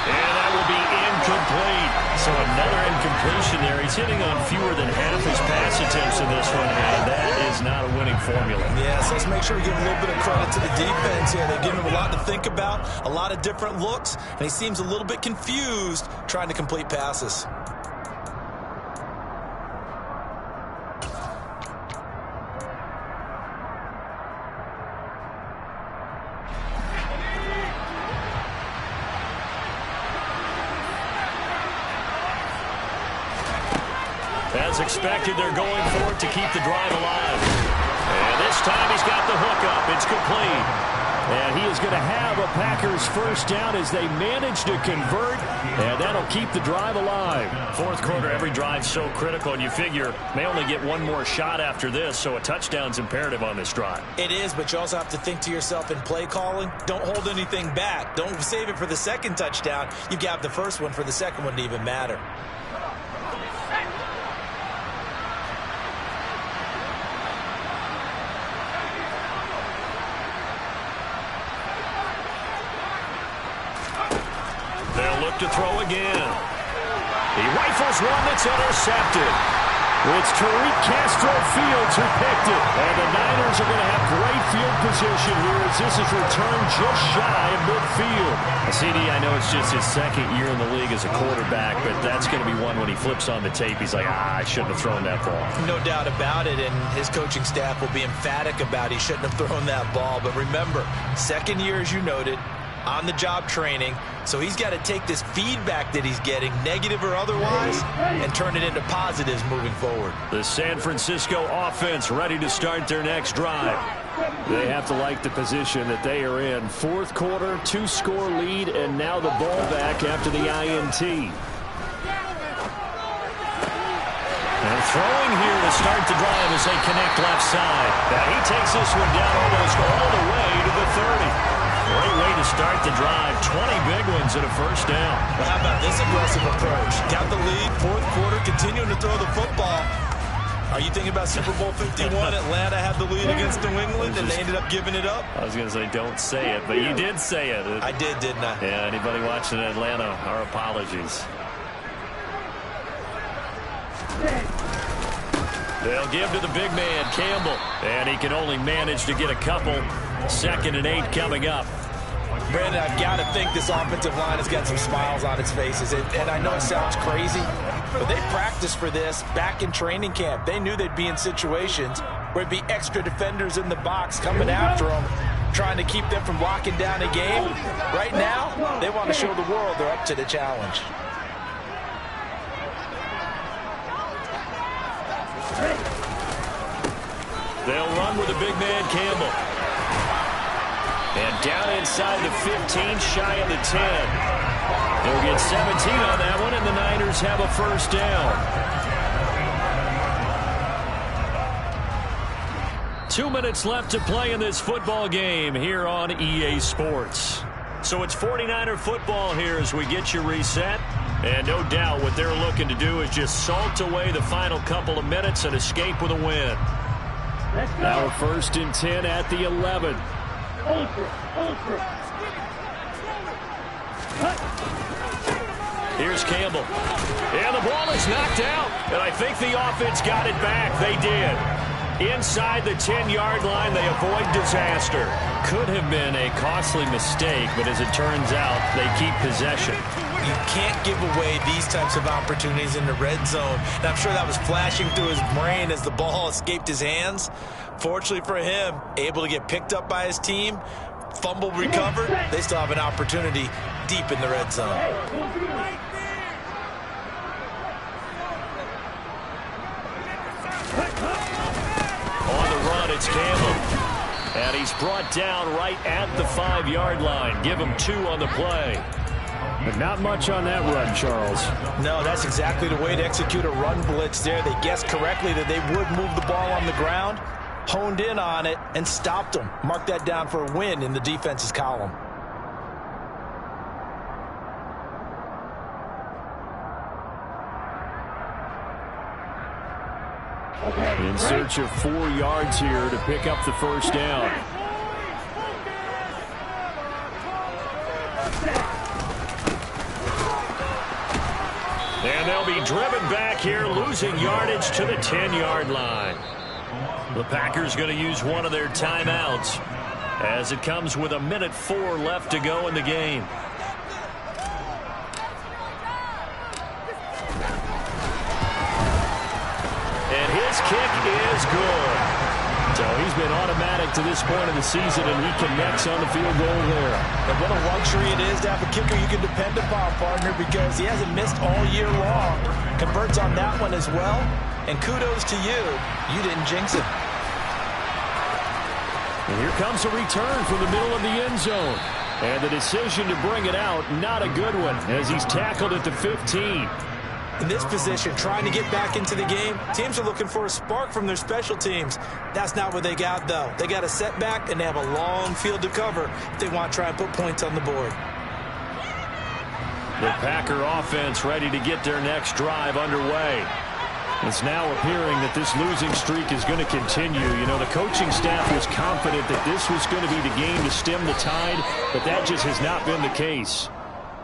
And that will be incomplete. So another incompletion there. He's hitting on fewer than half his pass attempts in this one, and that is not a winning formula. Yes, let's make sure we give a little bit of credit to the defense here. They've given him a lot to think about, a lot of different looks, and he seems a little bit confused trying to complete passes. As expected, they're going for it to keep the drive alive. And this time he's got the hook up. It's complete. And he is going to have a Packers first down as they manage to convert, and that'll keep the drive alive. Fourth quarter, every drive's so critical, and you figure may only get one more shot after this, so a touchdown's imperative on this drive. It is, but you also have to think to yourself in play calling, don't hold anything back. Don't save it for the second touchdown. You got the first one for the second one to even matter. They'll look to throw again. He rifles one that's intercepted. It's Tariq Castro Fields who picked it. And the Niners are going to have great field position here as this is returned just shy of midfield. CD, I know it's just his second year in the league as a quarterback, but that's going to be one when he flips on the tape. He's like, I shouldn't have thrown that ball. No doubt about it, and his coaching staff will be emphatic about he shouldn't have thrown that ball. But remember, second year, as you noted, on-the-job training, so he's got to take this feedback that he's getting, negative or otherwise, and turn it into positives moving forward. The San Francisco offense ready to start their next drive. They have to like the position that they are in. Fourth quarter, 2-score lead, and now the ball back after the INT. And throwing here to start the drive as they connect left side. Now he takes this one down almost all the way to the 30. Great way to start the drive. 20 big ones and a first down. Well, how about this aggressive approach? Got the lead, fourth quarter, continuing to throw the football. Are you thinking about Super Bowl 51? Atlanta had the lead against New England, and they ended up giving it up? I was going to say, don't say it, but you did say it. I did, didn't I? Yeah, anybody watching Atlanta, our apologies. They'll give to the big man, Campbell. And he can only manage to get a couple. 2nd and 8 coming up. Brandon, I've got to think this offensive line has got some smiles on its faces. And I know it sounds crazy, but they practiced for this back in training camp. They knew they'd be in situations where it'd be extra defenders in the box coming after them, trying to keep them from locking down a game. Right now, they want to show the world they're up to the challenge. They'll run with the big man, Campbell. And down inside the 15, shy of the 10. They'll get 17 on that one, and the Niners have a first down. 2 minutes left to play in this football game here on EA Sports. So it's 49er football here as we get you reset. And no doubt what they're looking to do is just salt away the final couple of minutes and escape with a win. Now 1st and 10 at the 11. Here's Campbell. And the ball is knocked out. And I think the offense got it back. They did. Inside the 10-yard line, they avoid disaster. Could have been a costly mistake, but as it turns out, they keep possession. You can't give away these types of opportunities in the red zone. And I'm sure that was flashing through his brain as the ball escaped his hands. Fortunately for him, able to get picked up by his team, fumble recovered. They still have an opportunity deep in the red zone. On the run, it's Campbell. And he's brought down right at the 5-yard line. Give him 2 on the play. But not much on that run, Charles. No, that's exactly the way to execute a run blitz there. They guessed correctly that they would move the ball on the ground, honed in on it, and stopped them. Mark that down for a win in the defense's column. In search of 4 yards here to pick up the first down. And they'll be driven back here, losing yardage to the 10-yard line. The Packers going to use one of their timeouts as it comes with 1:04 left to go in the game. And his kick is good. So he's been automatic to this point of the season, and he connects on the field goal there. And what a luxury it is to have a kicker you can depend upon, partner, because he hasn't missed all year long. Converts on that one as well. And kudos to you. You didn't jinx it. And here comes a return from the middle of the end zone. And the decision to bring it out, not a good one, as he's tackled at the 15. In this position, trying to get back into the game, teams are looking for a spark from their special teams. That's not what they got, though. They got a setback, and they have a long field to cover if they want to try and put points on the board. The Packer offense ready to get their next drive underway. It's now appearing that this losing streak is going to continue. You know, the coaching staff was confident that this was going to be the game to stem the tide, but that just has not been the case.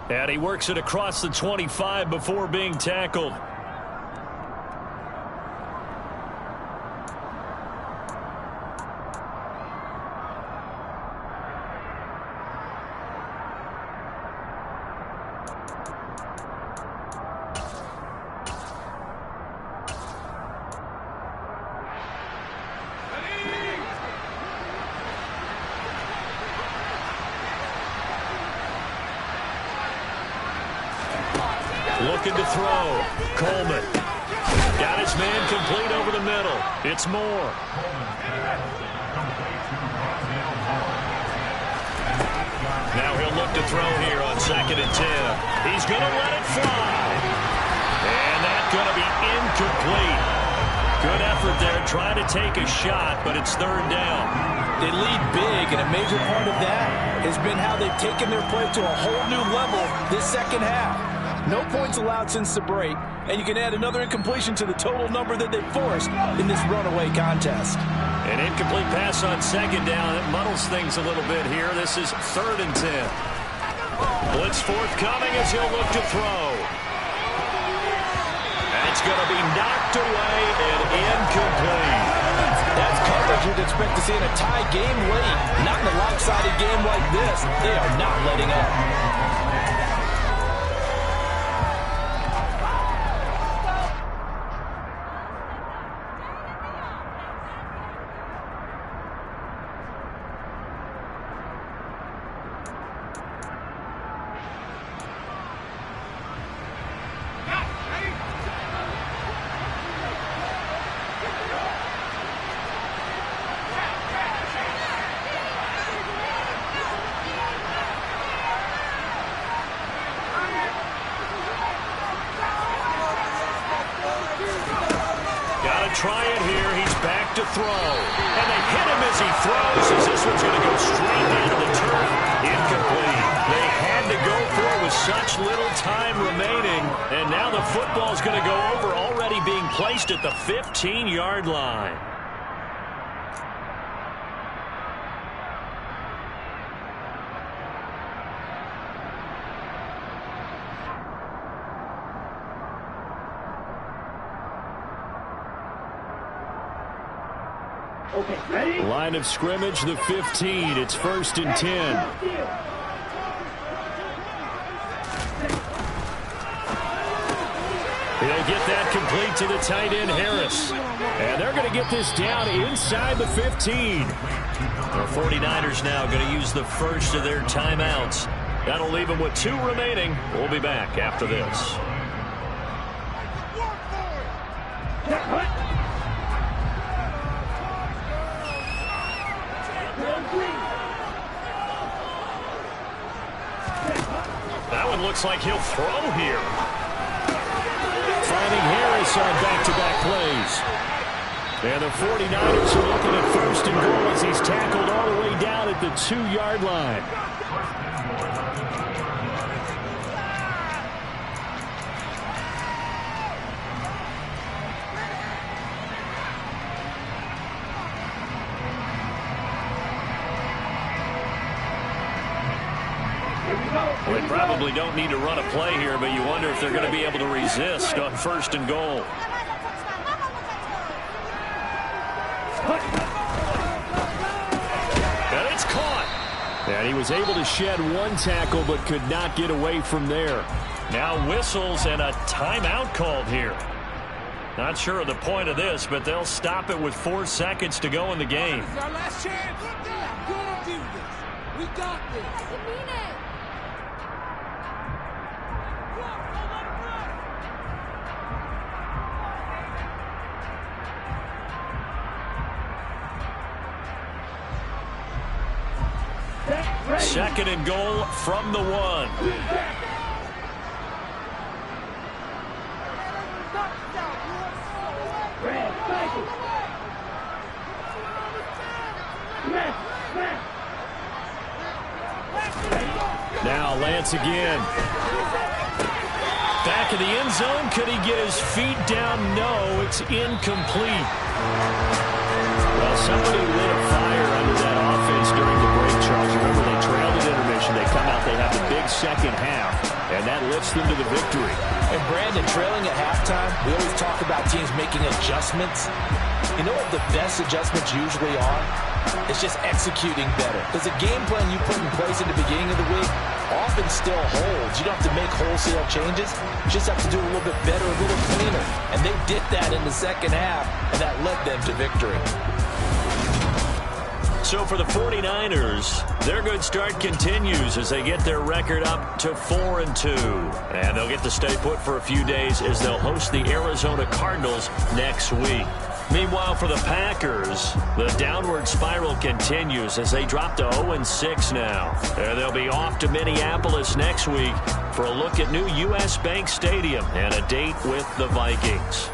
And he works it across the 25 before being tackled. Looking to throw. Coleman. Got his man complete over the middle. It's Moore. Now he'll look to throw here on 2nd and 10. He's going to let it fly. And that's going to be incomplete. Good effort there trying to take a shot, but it's 3rd down. They lead big, and a major part of that has been how they've taken their play to a whole new level this second half. No points allowed since the break, and you can add another incompletion to the total number that they forced in this runaway contest. An incomplete pass on 2nd down. It muddles things a little bit here. This is 3rd and 10. Blitz forthcoming as he'll look to throw. That's going to be knocked away and incomplete. That's coverage you'd expect to see in a tie game late. Not in a lopsided game like this. They are not letting up. Try it here. He's back to throw. And they hit him as he throws, as this one's going to go straight into the turf. Incomplete. They had to go for it with such little time remaining. And now the football's going to go over, already being placed at the 15-yard line. Okay, ready? Line of scrimmage, the 15. It's 1st and 10. He'll get that complete to the tight end, Harris. And they're going to get this down inside the 15. The 49ers now going to use the first of their timeouts. That'll leave them with 2 remaining. We'll be back after this. That one looks like he'll throw here. Finding Harris on back-to-back plays. And the 49ers are looking at 1st and goal as he's tackled all the way down at the 2-yard line. Well, they probably don't need to run a play here, but you wonder if they're going to be able to resist on 1st and goal. And it's caught. And he was able to shed 1 tackle, but could not get away from there. Now whistles and a timeout called here. Not sure of the point of this, but they'll stop it with 4 seconds to go in the game. This is our last chance. We're gonna do this. We got this. 2nd and goal from the 1. Now Lance again. Back of the end zone. Could he get his feet down? No, it's incomplete. Well, somebody lit a fire under that offense during the break, Charles. Remember, they trailed at intermission. They come out, they have the big second half, and that lifts them to the victory. And Brandon, trailing at halftime, we always talk about teams making adjustments. You know what the best adjustments usually are? It's just executing better. Because the game plan you put in place at the beginning of the week often still holds. You don't have to make wholesale changes. You just have to do a little bit better, a little cleaner. And they did that in the second half, and that led them to victory. So for the 49ers, their good start continues as they get their record up to 4-2. And they'll get to stay put for a few days as they'll host the Arizona Cardinals next week. Meanwhile, for the Packers, the downward spiral continues as they drop to 0-6 now. And they'll be off to Minneapolis next week for a look at new U.S. Bank Stadium and a date with the Vikings.